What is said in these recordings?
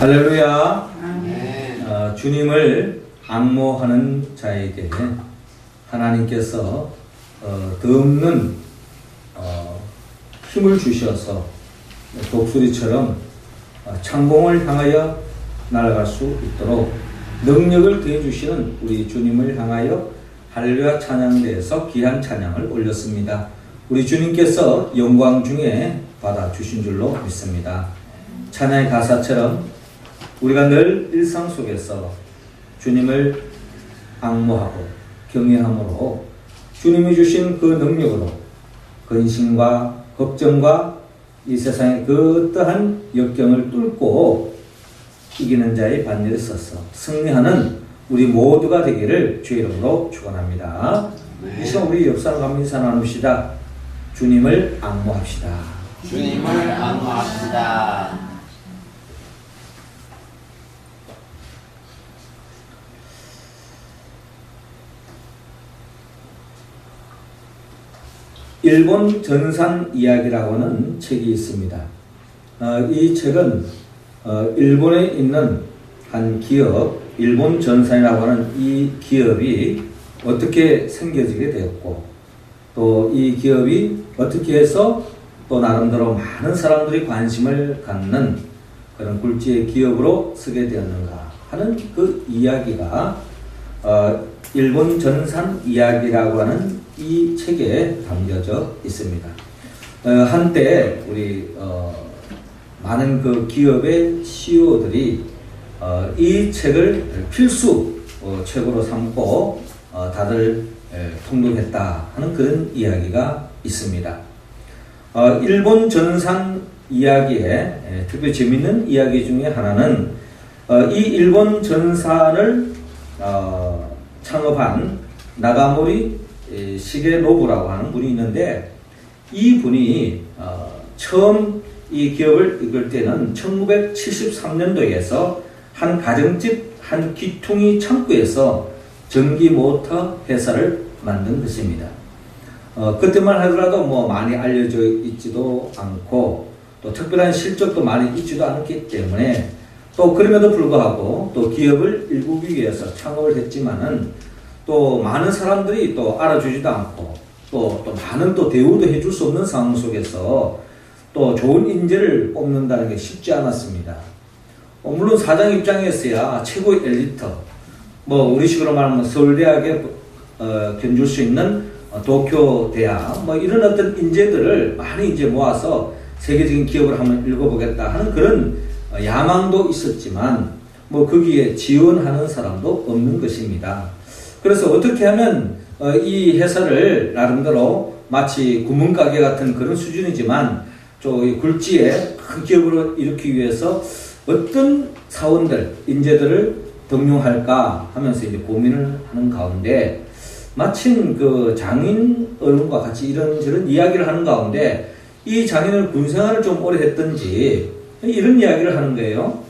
할렐루야. 아멘. 주님을 앙모하는 자에게 하나님께서 더 없는 힘을 주셔서 독수리처럼 창공을 향하여 날아갈 수 있도록 능력을 더해 주시는 우리 주님을 향하여 할렐루야 찬양대에서 귀한 찬양을 올렸습니다. 우리 주님께서 영광 중에 받아 주신 줄로 믿습니다. 찬양의 가사처럼 우리가 늘 일상 속에서 주님을 앙모하고 경외함으로 주님이 주신 그 능력으로 근심과 걱정과 이 세상의 그 어떠한 역경을 뚫고 이기는 자의 반열에 서서 승리하는 우리 모두가 되기를 주의 이름으로 축원합니다. 이 시간 우리 옆 사람과 인사 나눕시다. 주님을 앙모합시다. 주님을 앙모합시다. 일본 전산 이야기라고 하는 책이 있습니다. 이 책은 일본에 있는 한 기업, 일본 전산이라고 하는 이 기업이 어떻게 생겨지게 되었고 또 이 기업이 어떻게 해서 또 나름대로 많은 사람들이 관심을 갖는 그런 굴지의 기업으로 서게 되었는가 하는 그 이야기가 일본 전산 이야기라고 하는 이 책에 담겨져 있습니다. 한때 우리 많은 그 기업의 CEO들이 이 책을 필수 책으로 삼고 다들 통독했다 하는 그런 이야기가 있습니다. 일본 전산 이야기에 특별히 재미있는 이야기 중에 하나는 이 일본 전산을 창업한 나가모리 시게노부라고 하는 분이 있는데 이 분이 처음 이 기업을 이끌 때는 1973년도에서 한 가정집 한 귀퉁이 창고에서 전기 모터 회사를 만든 것입니다. 그때만 하더라도 뭐 많이 알려져 있지도 않고 또 특별한 실적도 많이 있지도 않기 때문에 또 그럼에도 불구하고 또 기업을 일구기 위해서 창업을 했지만은 또 많은 사람들이 또 알아주지도 않고 또 많은 또 대우도 해줄 수 없는 상황 속에서 또 좋은 인재를 뽑는다는 게 쉽지 않았습니다. 물론 사장 입장에서야 최고의 엘리트, 뭐 우리식으로 말하면 서울대학에 견줄 수 있는 도쿄대학, 뭐 이런 어떤 인재들을 많이 이제 모아서 세계적인 기업을 한번 읽어보겠다 하는 그런 야망도 있었지만 뭐 거기에 지원하는 사람도 없는 것입니다. 그래서 어떻게 하면 이 회사를 나름대로 마치 구멍가게 같은 그런 수준이지만 저 굴지에 큰 기업으로 일으키기 위해서 어떤 사원들, 인재들을 등용할까 하면서 이제 고민을 하는 가운데 마침 그 장인 어른과 같이 이런저런 이야기를 하는 가운데 이 장인은 군생활을 좀 오래 했던지 이런 이야기를 하는 거예요.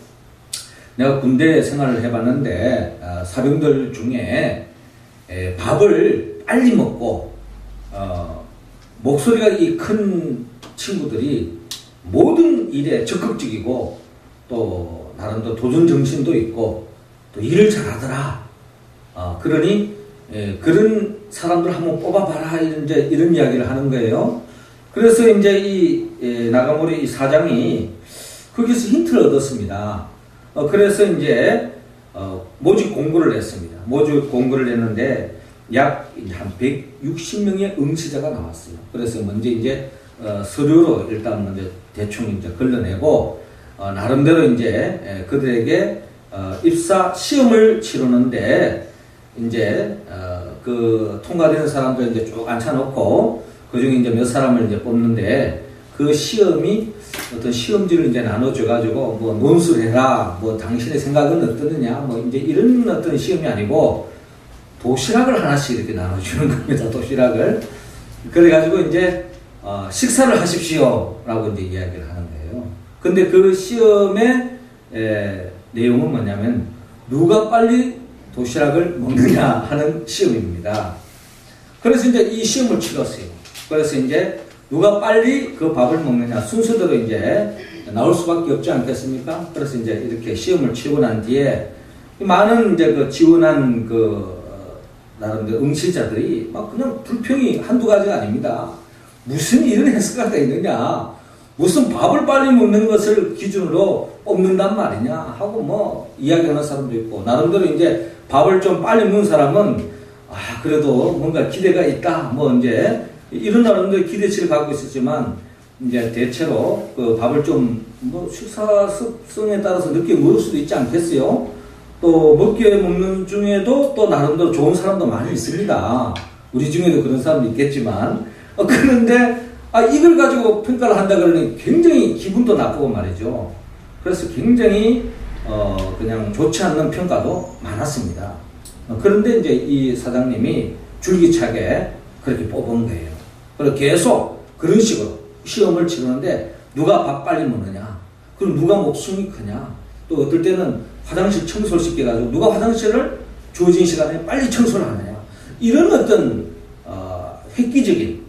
내가 군대 생활을 해봤는데 사병들 중에 밥을 빨리 먹고 목소리가 이 큰 친구들이 모든 일에 적극적이고 또 나름대로 도전 정신도 있고 또 일을 잘하더라. 그러니 그런 사람들 한번 뽑아봐라 이런 이야기를 하는 거예요. 그래서 이제 이 나가모리 이 사장이 거기서 힌트를 얻었습니다. 그래서 이제 모집 공고를 냈습니다. 모집 공고를 냈는데 약 한 160명의 응시자가 나왔어요. 그래서 먼저 이제 서류로 일단 먼저 대충 이제 걸러내고 나름대로 이제 그들에게 입사 시험을 치르는데 이제 그 통과되는 사람들 이제 쭉 앉혀놓고 그 중에 이제 몇 사람을 이제 뽑는데 그 시험이 어떤 시험지를 이제 나눠줘가지고 뭐 논술을 해라, 뭐 당신의 생각은 어떠느냐, 뭐 이제 이런 어떤 시험이 아니고 도시락을 하나씩 이렇게 나눠주는 겁니다. 도시락을. 그래가지고 이제 식사를 하십시오라고 이제 이야기를 하는 거예요. 근데 그 시험의 내용은 뭐냐면 누가 빨리 도시락을 먹느냐 하는 시험입니다. 그래서 이제 이 시험을 치렀어요. 그래서 이제 누가 빨리 그 밥을 먹느냐 순서대로 이제 나올 수밖에 없지 않겠습니까? 그래서 이제 이렇게 시험을 치고 난 뒤에 많은 이제 그 지원한 나름대로 응시자들이 막 그냥 불평이 한두 가지가 아닙니다. 무슨 이런 해석가 있느냐? 무슨 밥을 빨리 먹는 것을 기준으로 뽑는단 말이냐? 하고 뭐 이야기하는 사람도 있고, 나름대로 이제 밥을 좀 빨리 먹는 사람은 그래도 뭔가 기대가 있다. 뭐 이제 이런 나름대로 기대치를 갖고 있었지만, 이제 대체로 그 밥을 좀 뭐 식사 습성에 따라서 늦게 먹을 수도 있지 않겠어요? 또 먹게 먹는 중에도 또 나름대로 좋은 사람도 많이 있습니다. 우리 중에도 그런 사람도 있겠지만, 그런데 이걸 가지고 평가를 한다 그러니 굉장히 기분도 나쁘고 말이죠. 그래서 굉장히 그냥 좋지 않는 평가도 많았습니다. 그런데 이제 이 사장님이 줄기차게 그렇게 뽑은 거예요. 그리고 계속 그런 식으로 시험을 치르는데, 누가 밥 빨리 먹느냐, 그리고 누가 목숨이 크냐, 또 어떨 때는 화장실 청소를 시켜가지고 누가 화장실을 주어진 시간에 빨리 청소를 하느냐, 이런 어떤 획기적인,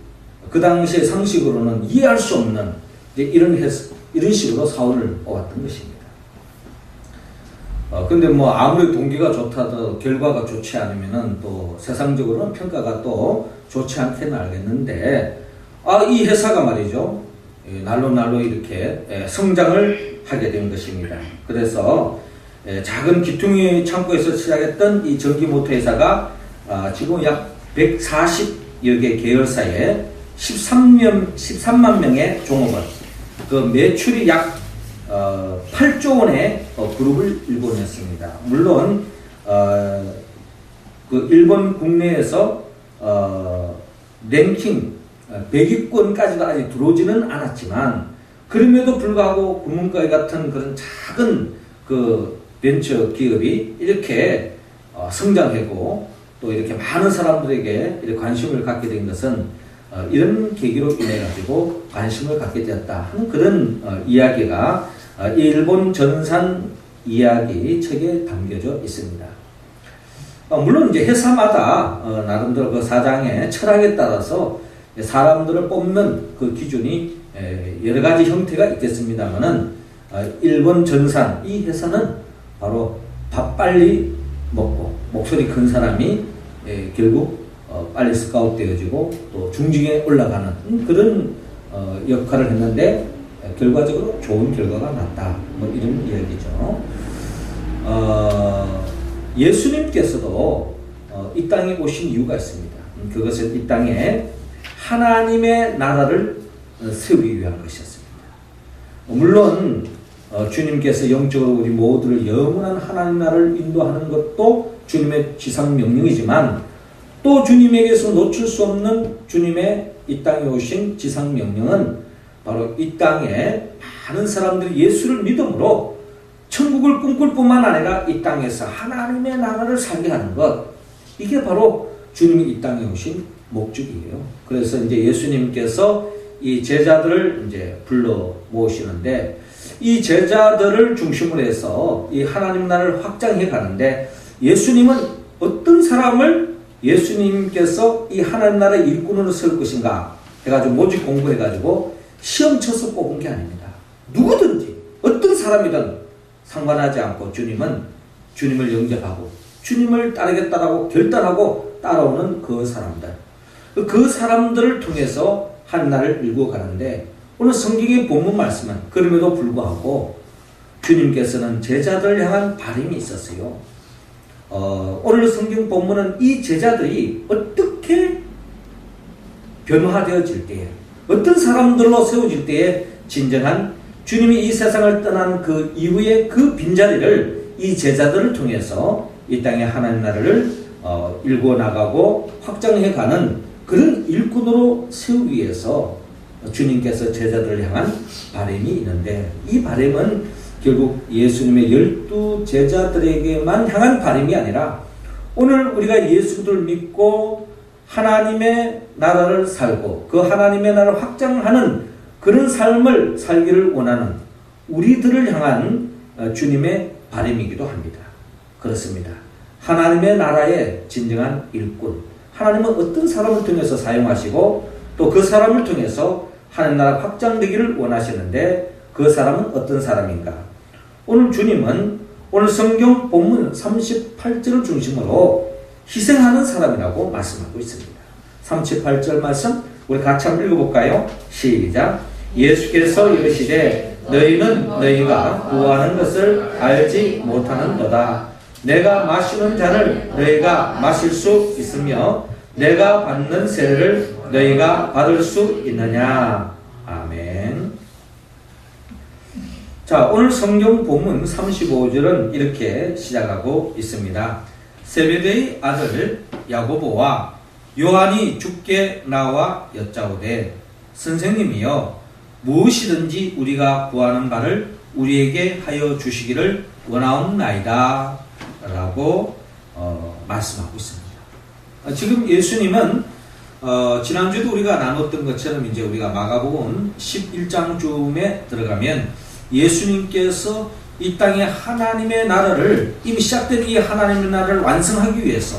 그 당시의 상식으로는 이해할 수 없는 이제 이런 식으로 사원을 뽑았던 것입니다. 근데 뭐 아무리 동기가 좋다도 결과가 좋지 않으면은 또 세상적으로는 평가가 또 좋지 않게는 알겠는데, 이 회사가 말이죠, 날로 이렇게 성장을 하게 된 것입니다. 그래서 작은 기퉁이 창고에서 시작했던 이 전기모터 회사가 지금 약 140여 개 계열사에 13만 명의 종업원, 그 매출이 약 8조 원의 그룹을 일궈냈습니다. 물론 그 일본 국내에서 랭킹 100위권까지도 아직 들어오지는 않았지만, 그럼에도 불구하고 구문가에 같은 그런 작은 그 벤처 기업이 이렇게 성장하고 또 이렇게 많은 사람들에게 이렇게 관심을 갖게 된 것은 이런 계기로 인해 가지고 관심을 갖게 되었다 하는 그런 이야기가 일본 전산 이야기 책에 담겨져 있습니다. 물론 이제 회사마다 나름대로 그 사장의 철학에 따라서 사람들을 뽑는 그 기준이 여러 가지 형태가 있겠습니다만은, 일본 전산 이 회사는 바로 밥 빨리 먹고 목소리 큰 사람이 결국 빨리 스카웃 되어지고 또 중징에 올라가는 그런 역할을 했는데, 결과적으로 좋은 결과가 났다, 뭐 이런 이야기죠. 예수님께서도 이 땅에 오신 이유가 있습니다. 그것은 이 땅에 하나님의 나라를 세우기 위한 것이었습니다. 물론 주님께서 영적으로 우리 모두를 영원한 하나님 나라를 인도하는 것도 주님의 지상 명령이지만, 또 주님에게서 놓칠 수 없는 주님의 이 땅에 오신 지상 명령은 바로 이 땅에 많은 사람들이 예수를 믿음으로 천국을 꿈꿀 뿐만 아니라 이 땅에서 하나님의 나라를 살게 하는 것, 이게 바로 주님이 이 땅에 오신 목적이에요. 그래서 이제 예수님께서 이 제자들을 이제 불러 모으시는데, 이 제자들을 중심으로 해서 이 하나님 나라를 확장해 가는데, 예수님은 어떤 사람을 예수님께서 이 하나님 나라의 일꾼으로 세울 것인가 해가지고 모집 공부해가지고 시험 쳐서 뽑은 게 아닙니다. 누구든지 어떤 사람이든 상관하지 않고 주님은 주님을 영접하고 주님을 따르겠다라고 결단하고 따라오는 그 사람들을 통해서 한 날을 일구어 가는데, 오늘 성경의 본문 말씀은 그럼에도 불구하고 주님께서는 제자들을 향한 바람이 있었어요. 오늘 성경 본문은 이 제자들이 어떻게 변화되어질 때에, 어떤 사람들로 세워질 때에 진정한 주님이 이 세상을 떠난 그 이후에 그 빈자리를 이 제자들을 통해서 이 땅의 하나님 나라를 일구어 나가고 확장해 가는 그런 일꾼으로 세우기 위해서 주님께서 제자들을 향한 바람이 있는데, 이 바람은 결국 예수님의 12 제자들에게만 향한 바람이 아니라 오늘 우리가 예수를 믿고 하나님의 나라를 살고 그 하나님의 나라를 확장하는 그런 삶을 살기를 원하는 우리들을 향한 주님의 바람이기도 합니다. 그렇습니다. 하나님의 나라의 진정한 일꾼, 하나님은 어떤 사람을 통해서 사용하시고 또 그 사람을 통해서 하나님 나라 확장되기를 원하시는데, 그 사람은 어떤 사람인가? 오늘 주님은 오늘 성경 본문 38절을 중심으로 희생하는 사람이라고 말씀하고 있습니다. 38절 말씀 우리 같이 한번 읽어볼까요? 시작. 예수께서 이르시되 너희는 너희가 구하는 것을 알지 못하는도다. 내가 마시는 잔을 너희가 마실 수 있으며 내가 받는 세례를 너희가 받을 수 있느냐. 아멘. 자, 오늘 성경 본문 35절은 이렇게 시작하고 있습니다. 세베대의 아들 야고보와 요한이 주께 나와 여짜오되 선생님이여 무엇이든지 우리가 구하는 바를 우리에게 하여 주시기를 원하옵나이다 라고 말씀하고 있습니다. 지금 예수님은 지난주에도 우리가 나눴던 것처럼 이제 우리가 마가복음 11장쯤에 들어가면 예수님께서 이 땅에 하나님의 나라를 이미 시작된 이 하나님의 나라를 완성하기 위해서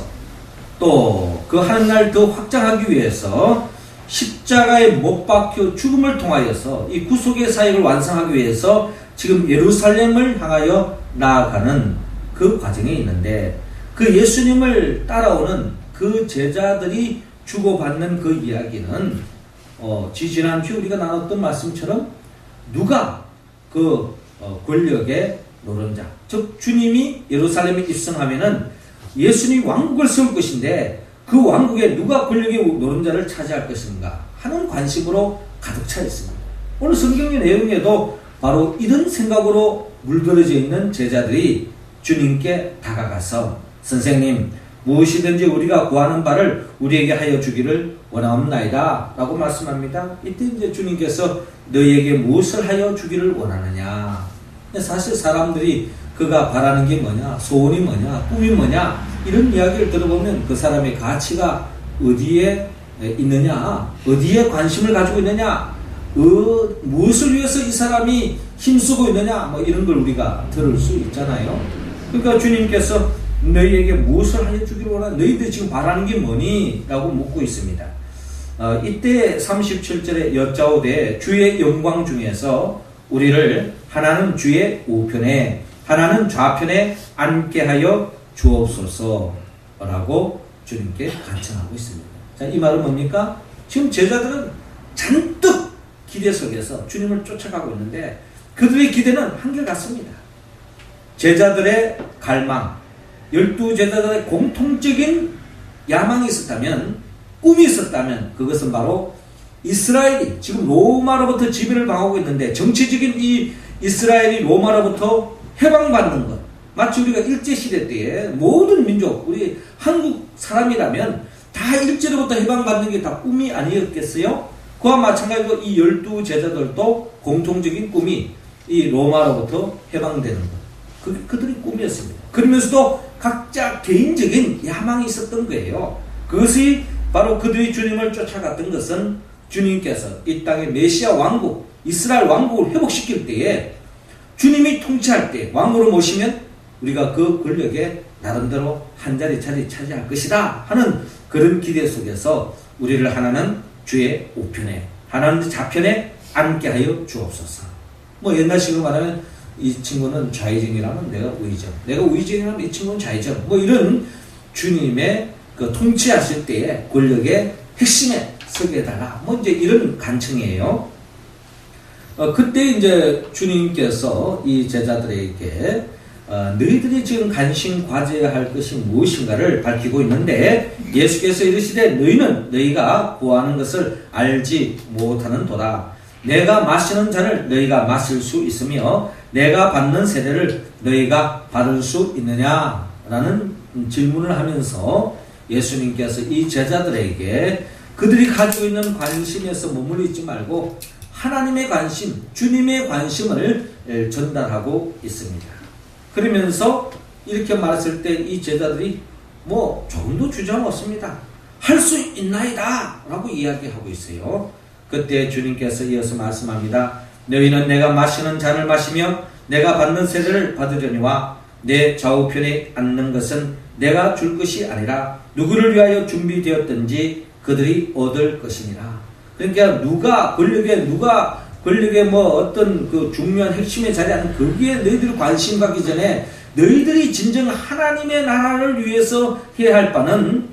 또 그 하나님 나라를 더 확장하기 위해서 십자가에 못 박혀 죽음을 통하여서 이 구속의 사역을 완성하기 위해서 지금 예루살렘을 향하여 나아가는 그 과정에 있는데 그 예수님을 따라오는 그 제자들이 주고받는 그 이야기는 지난주 우리가 나눴던 말씀처럼 누가 그 권력의 노른자 즉 주님이 예루살렘에 입성하면은 예수님이 왕국을 세울 것인데 그 왕국에 누가 권력의 노른자를 차지할 것인가 하는 관심으로 가득 차 있습니다. 오늘 성경의 내용에도 바로 이런 생각으로 물들어져 있는 제자들이 주님께 다가가서 선생님 무엇이든지 우리가 구하는 바를 우리에게 하여 주기를 원하옵나이다 라고 말씀합니다. 이때 이제 주님께서 너희에게 무엇을 하여 주기를 원하느냐. 사실 사람들이 그가 바라는 게 뭐냐, 소원이 뭐냐, 꿈이 뭐냐 이런 이야기를 들어보면 그 사람의 가치가 어디에 있느냐, 어디에 관심을 가지고 있느냐, 무엇을 위해서 이 사람이 힘쓰고 있느냐 뭐 이런 걸 우리가 들을 수 있잖아요. 그러니까 주님께서 너희에게 무엇을 하여 주기를 원하냐, 너희들 지금 바라는 게 뭐니? 라고 묻고 있습니다. 이때 37절에 여짜오되 주의 영광 중에서 우리를 하나는 주의 우편에 하나는 좌편에 앉게 하여 주옵소서 라고 주님께 간청하고 있습니다. 자, 이 말은 뭡니까? 지금 제자들은 잔뜩 기대 속에서 주님을 쫓아가고 있는데 그들의 기대는 한결같습니다. 제자들의 갈망, 12제자들의 공통적인 야망이 있었다면, 꿈이 있었다면 그것은 바로 이스라엘이 지금 로마로부터 지배를 당하고 있는데 정치적인 이 이스라엘이 로마로부터 해방받는 것, 마치 우리가 일제시대 때에 모든 민족, 우리 한국 사람이라면 다 일제로부터 해방받는 게 다 꿈이 아니었겠어요? 그와 마찬가지로 이 12제자들도 공통적인 꿈이 이 로마로부터 해방되는 것, 그들의 꿈이었습니다. 그러면서도 각자 개인적인 야망이 있었던 거예요. 그것이 바로 그들이 주님을 쫓아갔던 것은 주님께서 이 땅의 메시아 왕국, 이스라엘 왕국을 회복시킬 때에 주님이 통치할 때 왕으로 모시면 우리가 그 권력에 나름대로 한 자리 차지할 것이다 하는 그런 기대 속에서 우리를 하나는 주의 우편에 하나는 좌편에 앉게 하여 주옵소서. 뭐 옛날식으로 말하면 이 친구는 좌의정이라면 내가 우의정, 내가 우의정이라면 이 친구는 좌의정, 뭐 이런 주님의 그 통치하실 때의 권력의 핵심에 서게 해달라, 뭐 이제 이런 간청이에요. 그때 이제 주님께서 이 제자들에게 너희들이 지금 관심 가져야 할 것이 무엇인가를 밝히고 있는데 예수께서 이르시되 너희는 너희가 구하는 것을 알지 못하는도다. 내가 마시는 잔을 너희가 마실 수 있으며 내가 받는 세례를 너희가 받을 수 있느냐 라는 질문을 하면서 예수님께서 이 제자들에게 그들이 가지고 있는 관심에서 머물러 있지 말고 하나님의 관심, 주님의 관심을 전달하고 있습니다. 그러면서 이렇게 말했을 때 이 제자들이 뭐 조금도 주저함 없습니다. 할 수 있나이다 라고 이야기하고 있어요. 그때 주님께서 이어서 말씀합니다. 너희는 내가 마시는 잔을 마시며 내가 받는 세례를 받으려니와 내 좌우편에 앉는 것은 내가 줄 것이 아니라 누구를 위하여 준비되었든지 그들이 얻을 것이니라. 그러니까 누가 권력에 누가 권력의 뭐 어떤 그 중요한 핵심의 자리하는 거기에 너희들이 관심 갖기 전에 너희들이 진정 하나님의 나라를 위해서 해야 할 바는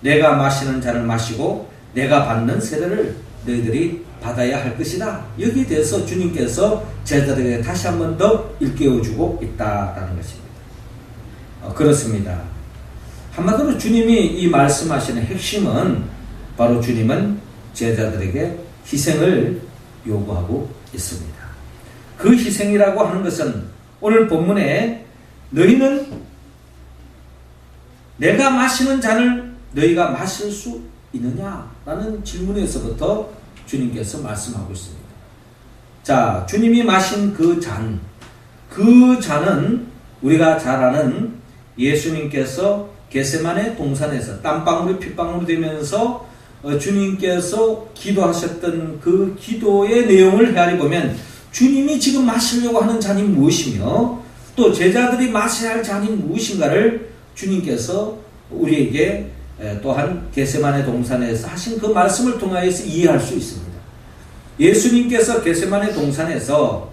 내가 마시는 잔을 마시고 내가 받는 세례를 너희들이 받아야 할 것이다. 여기에 대해서 주님께서 제자들에게 다시 한 번 더 일깨워주고 있다라는 것입니다. 그렇습니다. 한마디로 주님이 이 말씀하시는 핵심은 바로 주님은 제자들에게 희생을 요구하고 있습니다. 그 희생이라고 하는 것은 오늘 본문에 너희는 내가 마시는 잔을 너희가 마실 수 있느냐라는 질문에서부터 주님께서 말씀하고 있습니다. 자, 주님이 마신 그 잔은 우리가 잘 아는 예수님께서 겟세마네 동산에서 땀방울이 핏방울이 되면서 주님께서 기도하셨던 그 기도의 내용을 헤아려 보면 주님이 지금 마시려고 하는 잔이 무엇이며 또 제자들이 마셔야 할 잔이 무엇인가를 주님께서 우리에게 또한 겟세마네 동산에서 하신 그 말씀을 통하여서 이해할 수 있습니다. 예수님께서 겟세마네 동산에서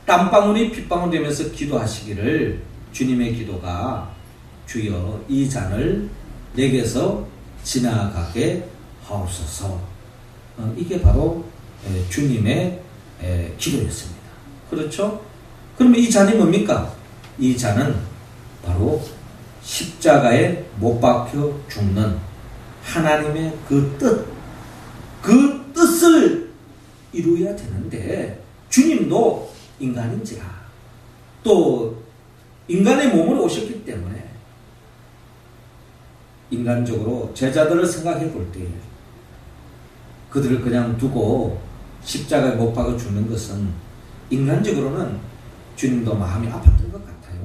땀방울이 핏방울 되면서 기도하시기를 주님의 기도가 주여 이 잔을 내게서 지나가게 하옵소서. 이게 바로 주님의 기도였습니다. 그렇죠? 그러면 이 잔이 뭡니까? 이 잔은 바로 십자가에 못 박혀 죽는 하나님의 그 뜻을 이루어야 되는데 주님도 인간인지라 또 인간의 몸으로 오셨기 때문에 인간적으로 제자들을 생각해 볼 때 그들을 그냥 두고 십자가에 못 박아 죽는 것은 인간적으로는 주님도 마음이 아팠던 것 같아요.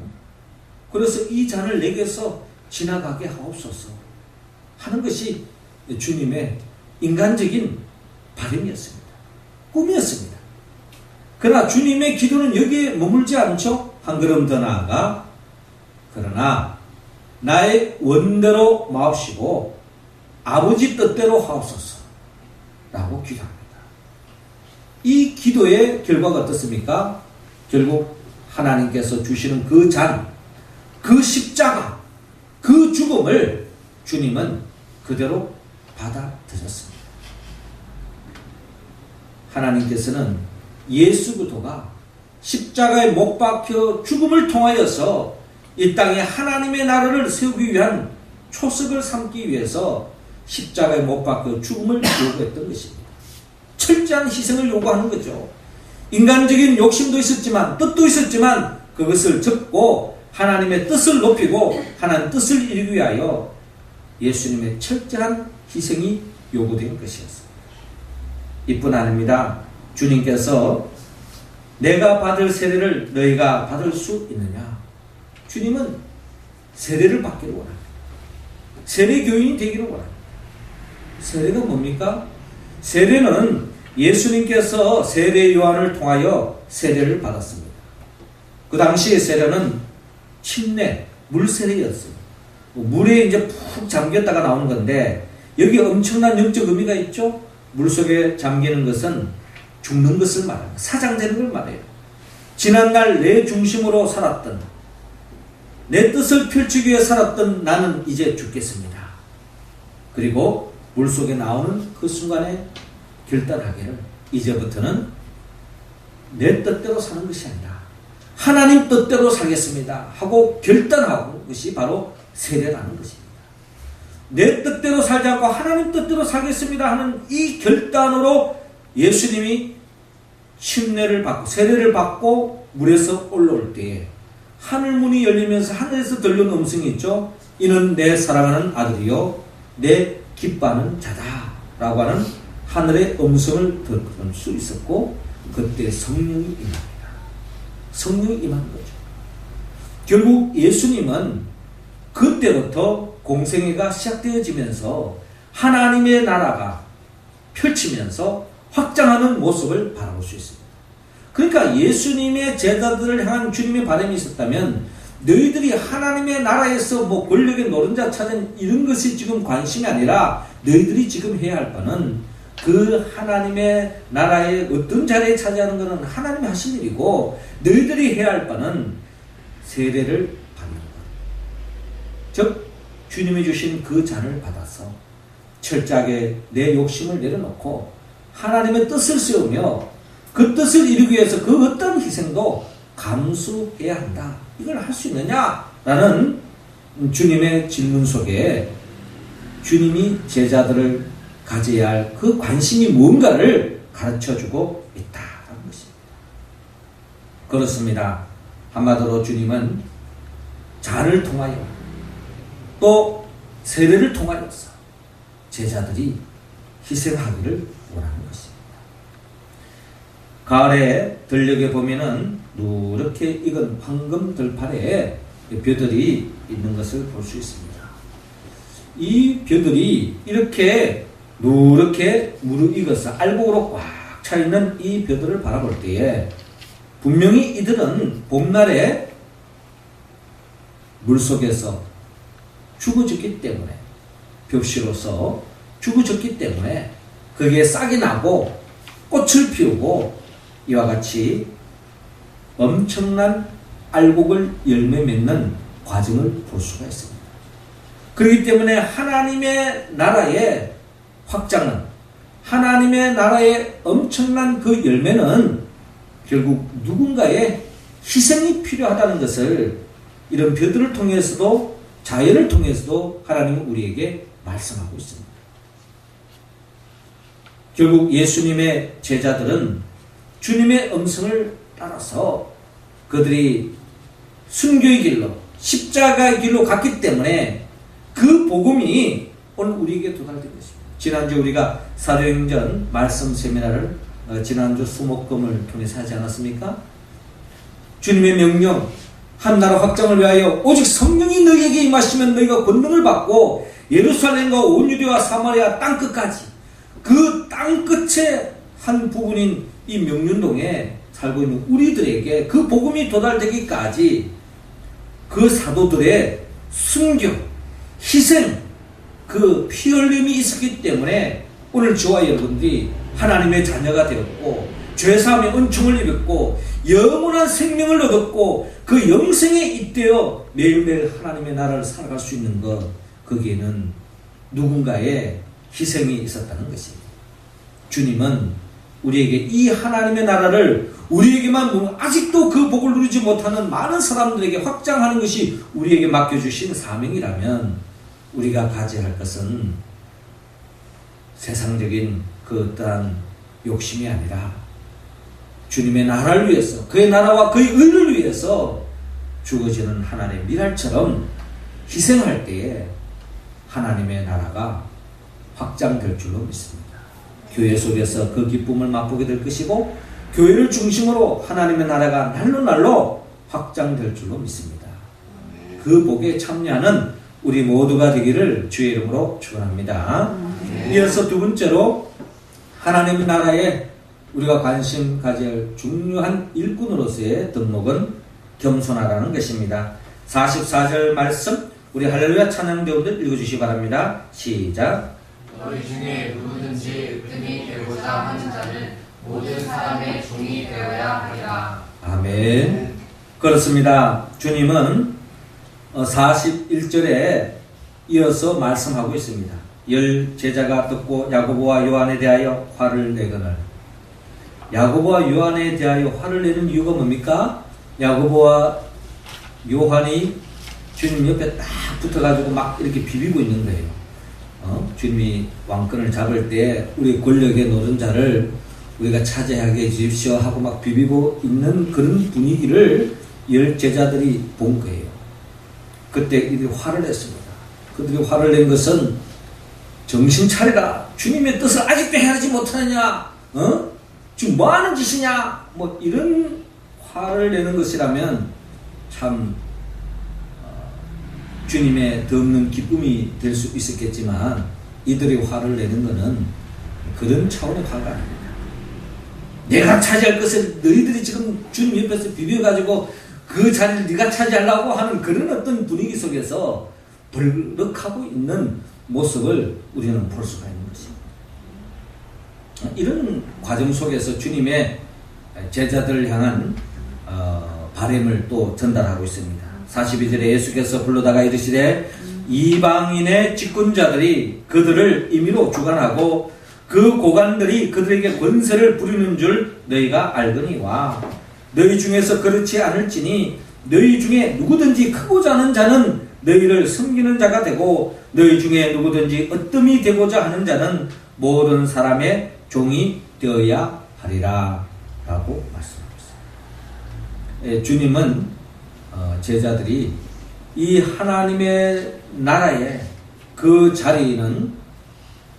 그래서 이 잔을 내게서 지나가게 하옵소서 하는 것이 주님의 인간적인 바람이었습니다. 꿈이었습니다. 그러나 주님의 기도는 여기에 머물지 않죠. 한 걸음 더 나아가 그러나 나의 원대로 마옵시고 아버지 뜻대로 하옵소서 라고 기도합니다. 이 기도의 결과가 어떻습니까? 결국 하나님께서 주시는 그 잔, 그 십자가, 그 죽음을 주님은 그대로 받아들였습니다. 하나님께서는 예수 그리스도가 십자가에 못 박혀 죽음을 통하여서 이 땅에 하나님의 나라를 세우기 위한 초석을 삼기 위해서 십자가에 못 박혀 죽음을 요구했던 것입니다. 철저한 희생을 요구하는 거죠. 인간적인 욕심도 있었지만 뜻도 있었지만 그것을 접고 하나님의 뜻을 높이고 하나님의 뜻을 이루기 위하여 예수님의 철저한 희생이 요구된 것이었습니다. 이뿐 아닙니다. 주님께서 내가 받을 세례를 너희가 받을 수 있느냐? 주님은 세례를 받기를 원합니다. 세례 교인이 되기를 원합니다. 세례가 뭡니까? 세례는 예수님께서 세례 요한을 통하여 세례를 받았습니다. 그 당시의 세례는 침례, 물세례였어요. 물에 이제 푹 잠겼다가 나오는 건데 여기 엄청난 영적 의미가 있죠. 물속에 잠기는 것은 죽는 것을 말합니다. 사장되는 걸 말해요. 지난날 내 중심으로 살았던 내 뜻을 펼치기 위해 살았던 나는 이제 죽겠습니다. 그리고 물속에 나오는 그 순간에 결단하기를 이제부터는 내 뜻대로 사는 것이 아니라 하나님 뜻대로 살겠습니다 하고 결단하고 것이 바로 세례라는 것입니다. 내 뜻대로 살지 않고 하나님 뜻대로 살겠습니다 하는 이 결단으로 예수님이 침례를 받고 세례를 받고 물에서 올라올 때에 하늘문이 열리면서 하늘에서 들려온 음성이 있죠. 이는 내 사랑하는 아들이요 내 기뻐하는 자다 라고 하는 하늘의 음성을 들을 수 있었고 그때 성령이 임합니다. 성령이 임한 거죠. 결국 예수님은 그때부터 공생애가 시작되어지면서 하나님의 나라가 펼치면서 확장하는 모습을 바라볼 수 있습니다. 그러니까 예수님의 제자들을 향한 주님의 바람이 있었다면 너희들이 하나님의 나라에서 뭐 권력의 노른자 찾은 이런 것이 지금 관심이 아니라 너희들이 지금 해야 할 바는 그 하나님의 나라의 어떤 자리에 차지하는 것은 하나님이 하신 일이고 너희들이 해야 할 바는 세례를 받는 것. 즉 주님이 주신 그 잔을 받아서 철저하게 내 욕심을 내려놓고 하나님의 뜻을 세우며 그 뜻을 이루기 위해서 그 어떤 희생도 감수해야 한다. 이걸 할 수 있느냐라는 주님의 질문 속에 주님이 제자들을 가져야 할 그 관심이 뭔가를 가르쳐주고 있다는 것입니다. 그렇습니다. 한마디로 주님은 잔을 통하여 또 세례를 통하여서 제자들이 희생하기를 원하는 것입니다. 가을에 들녘에 보면은 누렇게 익은 황금 들판에 벼들이 있는 것을 볼 수 있습니다. 이 벼들이 이렇게 누렇게 무르익어서 알곡으로 꽉 차 있는 이 벼들을 바라볼 때에 분명히 이들은 봄날에 물속에서 죽어졌기 때문에 벽시로서 죽어졌기 때문에 거기에 싹이 나고 꽃을 피우고 이와 같이 엄청난 알곡을 열매 맺는 과정을 볼 수가 있습니다. 그렇기 때문에 하나님의 나라의 확장은 하나님의 나라의 엄청난 그 열매는 결국 누군가의 희생이 필요하다는 것을 이런 벼들을 통해서도 자연을 통해서도 하나님은 우리에게 말씀하고 있습니다. 결국 예수님의 제자들은 주님의 음성을 따라서 그들이 순교의 길로 십자가의 길로 갔기 때문에 그 복음이 오늘 우리에게 도달된 것입니다. 지난주 우리가 사도행전 말씀 세미나를 지난주 수목금을 통해서 하지 않았습니까? 주님의 명령 한 나라 확장을 위하여 오직 성령이 너희에게 임하시면 너희가 권능을 받고 예루살렘과 온 유대와 사마리아 땅끝까지 그 땅끝의 한 부분인 이 명륜동에 살고 있는 우리들에게 그 복음이 도달되기까지 그 사도들의 순교, 희생, 그 피 흘림이 있었기 때문에 오늘 저와 여러분들이 하나님의 자녀가 되었고 죄사함의 은총을 입었고 영원한 생명을 얻었고 그 영생에 잇대어 매일매일 하나님의 나라를 살아갈 수 있는 것, 거기에는 누군가의 희생이 있었다는 것입니다. 주님은 우리에게 이 하나님의 나라를 우리에게만 아직도 그 복을 누리지 못하는 많은 사람들에게 확장하는 것이 우리에게 맡겨주신 사명이라면 우리가 가져야 할 것은 세상적인 그 어떠한 욕심이 아니라 주님의 나라를 위해서 그의 나라와 그의 의를 위해서 죽어지는 하나님의 밀알처럼 희생할 때에 하나님의 나라가 확장될 줄로 믿습니다. 교회 속에서 그 기쁨을 맛보게 될 것이고 교회를 중심으로 하나님의 나라가 날로 확장될 줄로 믿습니다. 그 복에 참여하는 우리 모두가 되기를 주의 이름으로 축원합니다. 이어서 두 번째로 하나님의 나라에 우리가 관심 가져야 할 중요한 일꾼으로서의 덕목은 겸손하라는 것입니다. 44절 말씀 우리 할렐루야 찬양 배우들 읽어주시기 바랍니다. 시작. 너희 중에 누구든지 끈이 되고자 하는 자는 모든 사람의 종이 되어야 하리라. 아멘. 그렇습니다. 주님은 41절에 이어서 말씀하고 있습니다. 열 제자가 듣고 야고보와 요한에 대하여 화를 내거늘. 야고보와 요한에 대하여 화를 내는 이유가 뭡니까? 야고보와 요한이 주님 옆에 딱 붙어가지고 막 이렇게 비비고 있는 거예요. 주님이 왕권을 잡을 때 우리 권력의 노른자를 우리가 차지하게 해주십시오 하고 막 비비고 있는 그런 분위기를 열 제자들이 본 거예요. 그때 이들이 화를 냈습니다. 그들이 화를 낸 것은 정신 차리라. 주님의 뜻을 아직도 헤아리지 못하느냐? 지금 뭐 하는 짓이냐? 뭐 이런 화를 내는 것이라면 참 주님의 더 없는 기쁨이 될 수 있었겠지만 이들이 화를 내는 것은 그런 차원의 화가 아닙니다. 내가 차지할 것을 너희들이 지금 주님 옆에서 비벼가지고 그 자리를 네가 차지하려고 하는 그런 어떤 분위기 속에서 벌럭하고 있는 모습을 우리는 볼 수가 있는 것입니다. 이런 과정 속에서 주님의 제자들을 향한 바램을 또 전달하고 있습니다. 42절에 예수께서 불러다가 이르시되 이방인의 집권자들이 그들을 임의로 주관하고 그 고관들이 그들에게 권세를 부리는 줄 너희가 알거니와 너희 중에서 그렇지 않을지니 너희 중에 누구든지 크고자 하는 자는 너희를 섬기는 자가 되고 너희 중에 누구든지 으뜸이 되고자 하는 자는 모든 사람의 종이 되어야 하리라 라고 말씀하고 있습니다. 주님은 제자들이 이 하나님의 나라의 그 자리는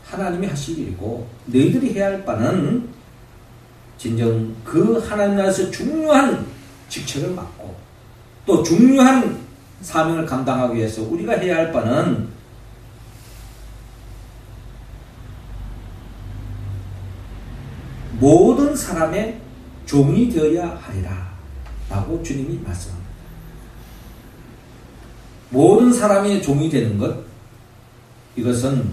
하나님이 하실 일이고 너희들이 해야 할 바는 진정 그 하나님 나라에서 중요한 직책을 맡고 또 중요한 사명을 감당하기 위해서 우리가 해야 할 바는 모든 사람의 종이 되어야 하리라 라고 주님이 말씀합니다. 모든 사람의 종이 되는 것, 이것은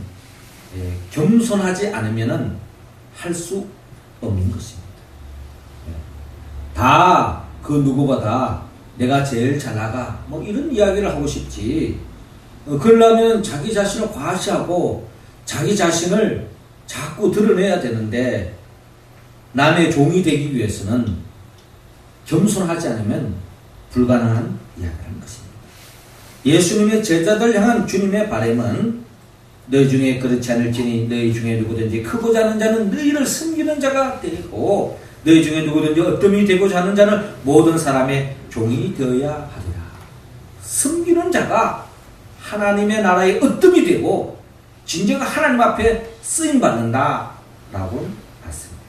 겸손하지 않으면 할 수 없는 것입니다. 다 그 누구보다 내가 제일 잘 나가 뭐 이런 이야기를 하고 싶지, 그러려면 자기 자신을 과시하고 자기 자신을 자꾸 드러내야 되는데 남의 종이 되기 위해서는 겸손하지 않으면 불가능한 이야기라는 것입니다. 예수님의 제자들 향한 주님의 바람은 너희 중에 그렇지 않을지니 너희 중에 누구든지 크고자 하는 자는 너희를 섬기는 자가 되고 너희 중에 누구든지 어뜸이 되고자 하는 자는 모든 사람의 종이 되어야 하리라. 섬기는 자가 하나님의 나라의 어뜸이 되고 진정 하나님 앞에 쓰임받는다 라고 했습니다.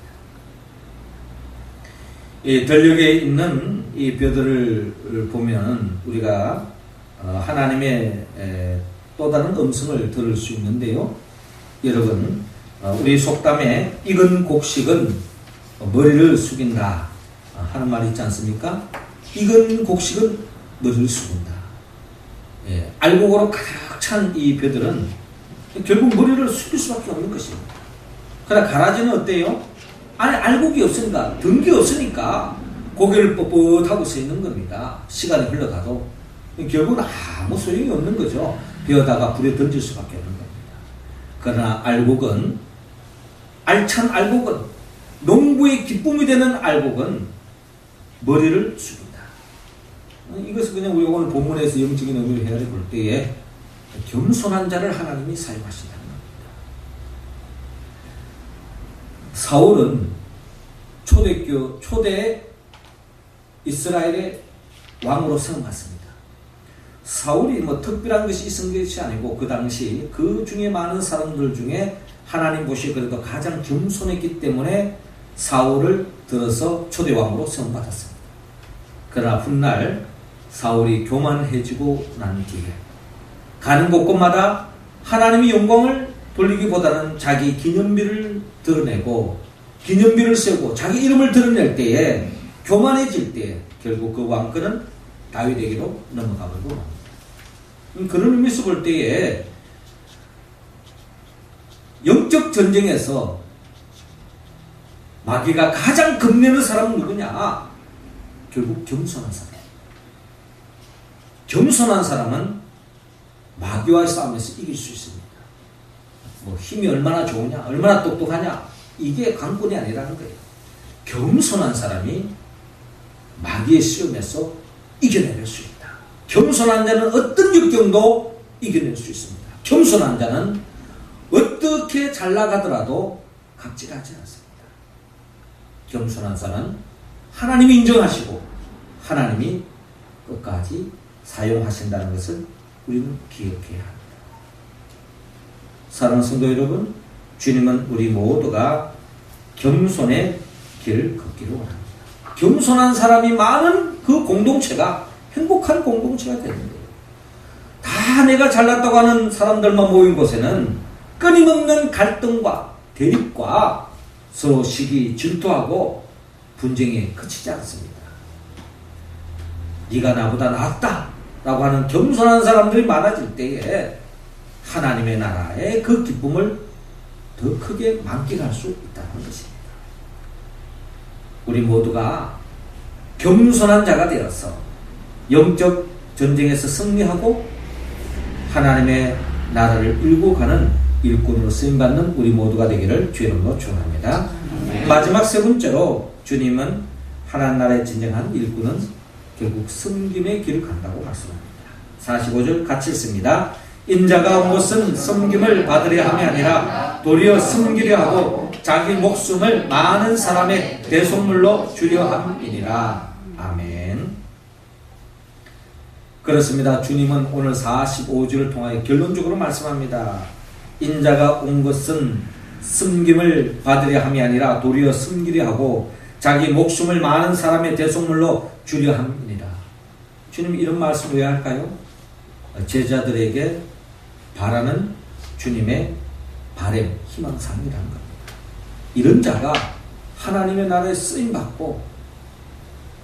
이 전력에 있는 이 벼들을 보면 우리가 하나님의 또 다른 음성을 들을 수 있는데요. 여러분, 우리 속담에 익은 곡식은 머리를 숙인다 하는 말이 있지 않습니까? 익은 곡식은 머리를 숙인다. 알곡으로 가득 찬 이 벼들은 결국 머리를 숙일 수밖에 없는 것입니다. 그러나 가라지는 어때요? 안에 알곡이 없으니까, 든기 없으니까 고개를 뻣뻣하고 서 있는 겁니다. 시간이 흘러가도 결국은 아무 소용이 없는 거죠. 베어다가 불에 던질 수밖에 없는 겁니다. 그러나 알곡은, 알찬 알곡은, 농부의 기쁨이 되는 알곡은 머리를 숙인다. 이것을 그냥 우리가 오늘 본문에서 영적인 의미를 헤아려 볼 때에 겸손한 자를 하나님이 사용하신다는 겁니다. 사울은 초대 이스라엘의 왕으로 세움받습니다. 사울이 뭐 특별한 것이 있은 것이 아니고 그 당시 그 중에 많은 사람들 중에 하나님 보시기에 그래도 가장 겸손했기 때문에 사울을 들어서 초대왕으로 세움받았습니다. 그러나 훗날 사울이 교만해지고 난 뒤에 가는 곳곳마다 하나님의 영광을 돌리기보다는 자기 기념비를 드러내고 기념비를 세우고 자기 이름을 드러낼 때에 교만해질 때 결국 그 왕권은 다윗에게로 넘어가 버리고 맙니다. 그런 의미에서 볼 때에 영적 전쟁에서 마귀가 가장 겁내는 사람은 누구냐? 결국 겸손한 사람. 겸손한 사람은 마귀와의 싸움에서 이길 수 있습니다. 뭐 힘이 얼마나 좋으냐, 얼마나 똑똑하냐, 이게 관건이 아니라는 거예요. 겸손한 사람이 마귀의 시험에서 이겨낼 수 있다. 겸손한 자는 어떤 역경도 이겨낼 수 있습니다. 겸손한 자는 어떻게 잘 나가더라도 갑질하지 않습니다. 겸손한 자는 하나님이 인정하시고 하나님이 끝까지 사용하신다는 것을 우리는 기억해야 합니다. 사랑하는 성도 여러분, 주님은 우리 모두가 겸손의 길을 걷기를 원합니다. 겸손한 사람이 많은 그 공동체가 행복한 공동체가 되는 거예요. 다 내가 잘났다고 하는 사람들만 모인 곳에는 끊임없는 갈등과 대립과 서로 시기 질투하고 분쟁에 그치지 않습니다. 네가 나보다 낫다 라고 하는 겸손한 사람들이 많아질 때에 하나님의 나라의 그 기쁨을 더 크게 만끽할 수 있다는 것입니다. 우리 모두가 겸손한 자가 되어서 영적 전쟁에서 승리하고 하나님의 나라를 일구 가는 일꾼으로 쓰임받는 우리 모두가 되기를 주의 이름으로 축원합니다. 마지막 세 번째로 주님은 하나님 나라에 진정한 일꾼은 결국 섬김의 길을 간다고 말씀합니다. 45절 같이 읽습니다. 인자가 온 것은 섬김을 받으려 함이 아니라 도리어 섬기려 하고 자기 목숨을 많은 사람의 대속물로 주려 함이니라. 아멘. 그렇습니다. 주님은 오늘 45절을 통하여 결론적으로 말씀합니다. 인자가 온 것은 섬김을 받으려 함이 아니라 도리어 섬기려 하고 자기 목숨을 많은 사람의 대속물로 주려 함이니라. 주님 이런 말씀을 왜 할까요? 제자들에게 바라는 주님의 바람, 희망사항이라는 겁니다. 이런 자가 하나님의 나라에 쓰임받고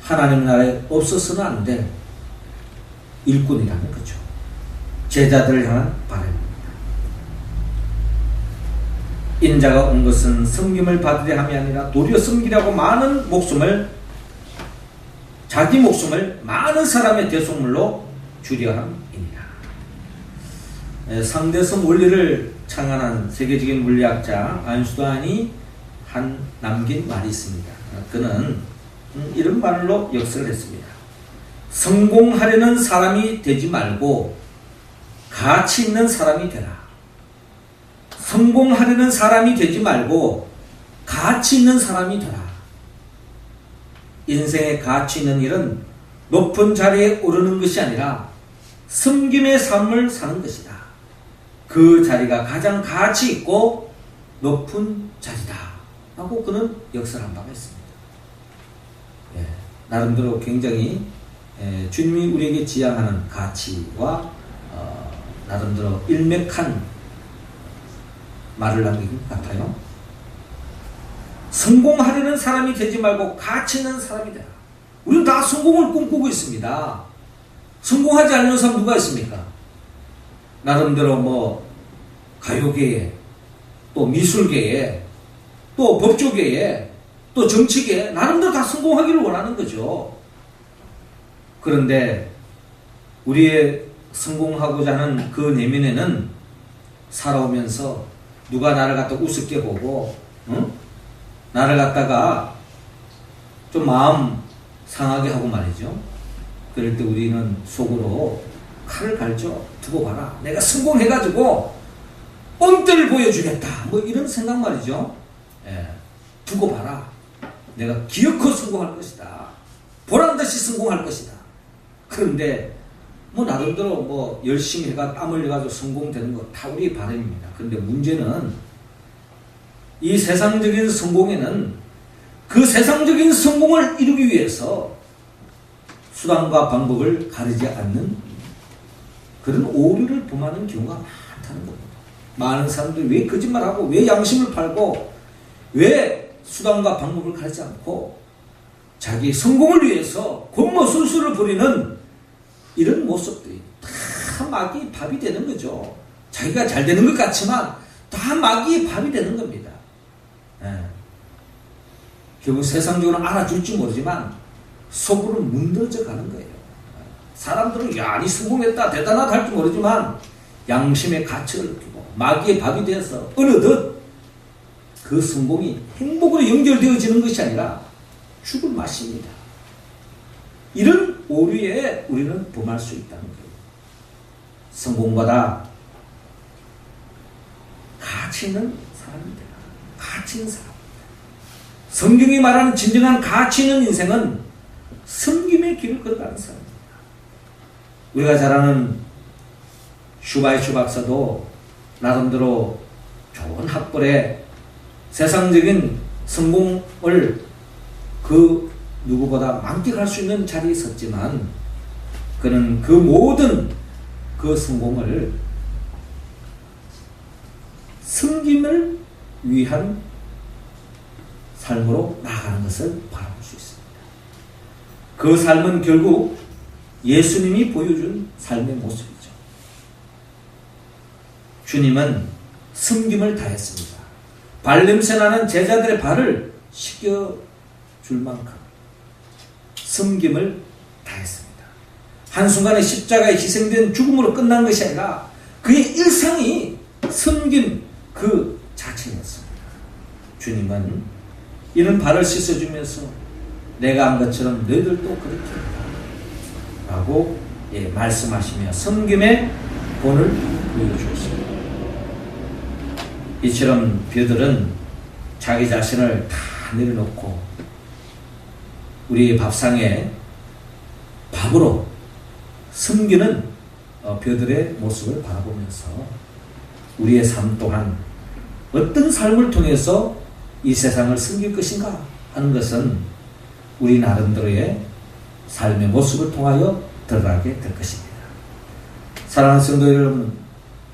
하나님의 나라에 없어서는 안 될 일꾼이라는 거죠. 제자들을 향한 바람입니다. 인자가 온 것은 섬김을 받으려 함이 아니라 도리어 섬기려고 많은 목숨을 자기 목숨을 많은 사람의 대속물로 주려 함이니라. 상대성 원리를 창안한 세계적인 물리학자 아인슈타인이 남긴 말이 있습니다. 그는 이런 말로 역설을 했습니다. 성공하려는 사람이 되지 말고 가치 있는 사람이 되라. 성공하려는 사람이 되지 말고 가치 있는 사람이 되라. 인생의 가치 있는 일은 높은 자리에 오르는 것이 아니라 섬김의 삶을 사는 것이다. 그 자리가 가장 가치 있고 높은 자리다. 라고 그는 역설한 바가 있습니다. 나름대로 굉장히 주님이 우리에게 지향하는 가치와 나름대로 일맥한 말을 남긴 것 같아요. 성공하려는 사람이 되지 말고 가치 있는 사람이 되라. 우리는 다 성공을 꿈꾸고 있습니다. 성공하지 않는 사람 누가 있습니까? 나름대로 뭐 가요계에 또 미술계에 또 법조계에 또 정치계에 나름대로 다 성공하기를 원하는 거죠. 그런데 우리의 성공하고자 하는 그 내면에는 살아오면서 누가 나를 갖다 우습게 보고 나를 갖다가 좀 마음 상하게 하고 말이죠. 그럴 때 우리는 속으로 칼을 갈죠. 두고 봐라. 내가 성공해가지고 뻔때를 보여주겠다. 뭐 이런 생각 말이죠. 두고 봐라. 내가 기어코 성공할 것이다. 보란듯이 성공할 것이다. 그런데 뭐 나름대로 뭐 열심히 해가 땀 흘려가지고 성공되는 거 다 우리의 바람입니다. 그런데 문제는 이 세상적인 성공에는 그 세상적인 성공을 이루기 위해서 수단과 방법을 가리지 않는 그런 오류를 범하는 경우가 많다는 겁니다. 많은 사람들이 왜 거짓말하고 왜 양심을 팔고 왜 수단과 방법을 가리지 않고 자기 성공을 위해서 권모술수를 부리는 이런 모습들이 다 마귀의 밥이 되는 거죠. 자기가 잘 되는 것 같지만 다 마귀의 밥이 되는 겁니다. 결국 세상적으로 알아줄지 모르지만 속으로 문드러져 가는 거예요. 사람들은 야, 니 성공했다, 대단하다 할지 모르지만 양심의 가치를 느끼고 마귀의 밥이 되어서 어느덧 그 성공이 행복으로 연결되어지는 것이 아니라 죽을 맛입니다. 이런 오류에 우리는 범할 수 있다는 거예요. 성공보다 가치 있는 사람입니다. 가치 있는 사람. 성경이 말하는 진정한 가치 있는 인생은 섬김의 길을 걸어가는 사람입니다. 우리가 잘 아는 슈바이처 박사도 나름대로 좋은 학벌에 세상적인 성공을 그 누구보다 만끽할 수 있는 자리에 섰지만 그는 그 모든 그 성공을 섬김을 위한 삶으로 나아가는 것을 바라볼 수 있습니다. 그 삶은 결국 예수님이 보여준 삶의 모습이죠. 주님은 섬김을 다했습니다. 발냄새 나는 제자들의 발을 씻겨줄 만큼 섬김을 다했습니다. 한순간에 십자가에 희생된 죽음으로 끝난 것이 아니라 그의 일상이 섬김 그 자체였습니다. 주님은 이런 발을 씻어주면서 내가 한 것처럼 너희들도 그렇게 해라 라고 말씀하시며 섬김의 본을 보여주었습니다. 이처럼 베드로는 자기 자신을 다 내려놓고 우리의 밥상에 밥으로 섬기는 베드로의 모습을 바라보면서 우리의 삶 또한 어떤 삶을 통해서 이 세상을 섬길 것인가 하는 것은 우리 나름대로의 삶의 모습을 통하여 드러나게 될 것입니다. 사랑하는 성도 여러분,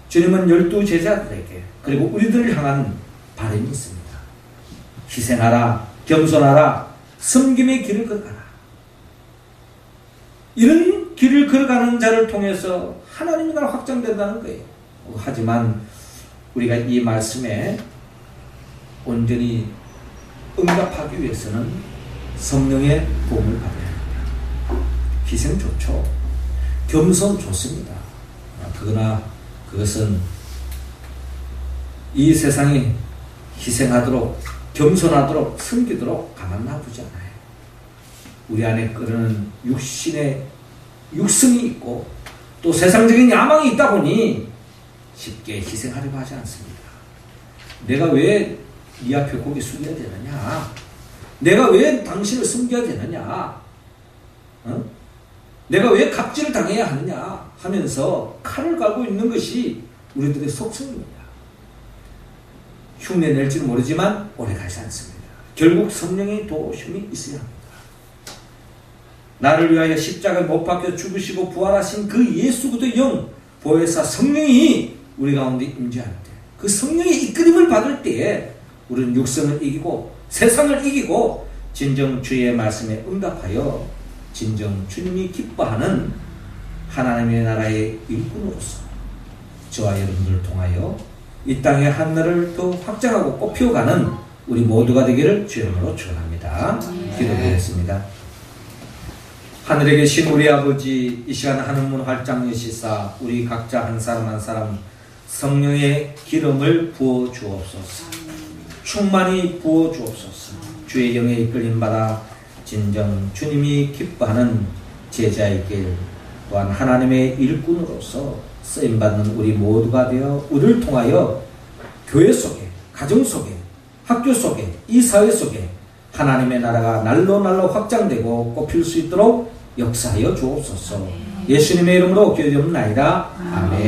주님은 12 제자들에게 그리고 우리들을 향한 바람이 있습니다. 희생하라, 겸손하라, 섬김의 길을 걸어가라. 이런 길을 걸어가는 자를 통해서 하나님의 나라 확장된다는 거예요. 하지만 우리가 이 말씀에 온전히 응답하기 위해서는 성령의 도움을 받아야 합니다. 희생 좋죠. 겸손 좋습니다. 그러나 그것은 이 세상이 희생하도록 겸손하도록 섬기도록 가만 놔두지 않아요. 우리 안에 끓는 육신의 육성이 있고 또 세상적인 야망이 있다 보니 쉽게 희생하려고 하지 않습니다. 내가 왜 네 앞에 고개 숙여야 되느냐? 내가 왜 당신을 섬겨야 되느냐? 내가 왜 갑질을 당해야 하느냐? 하면서 칼을 갈고 있는 것이 우리들의 속성입니다. 흉내 낼지는 모르지만 오래 가지 않습니다. 결국 성령의 도우심이 있어야 합니다. 나를 위하여 십자가에 못 박혀 죽으시고 부활하신 그 예수 그리스도의 영 보혜사 성령이 우리 가운데 임재할 때, 그 성령의 이끌림을 받을 때에 우리는 육성을 이기고 세상을 이기고 진정 주의 말씀에 응답하여 진정 주님이 기뻐하는 하나님의 나라의 일꾼으로서 저와 여러분들을 통하여 이 땅의 하늘을 더 확장하고 꽃피워가는 우리 모두가 되기를 주의 이름으로 축원합니다. 기도드리겠습니다. 하늘에 계신 우리 아버지, 이 시간 하늘문 활짝 여시사 우리 각자 한 사람 한 사람 성령의 기름을 부어 주옵소서. 충만히 부어 주옵소서. 주의 영에 이끌림 받아 진정 주님이 기뻐하는 제자의 길, 또한 하나님의 일꾼으로서 쓰임받는 우리 모두가 되어 우리를 통하여 교회 속에, 가정 속에, 학교 속에, 이 사회 속에 하나님의 나라가 날로 날로 확장되고 꽃필 수 있도록 역사하여 주옵소서. 예수님의 이름으로 기도드립니다. 아멘.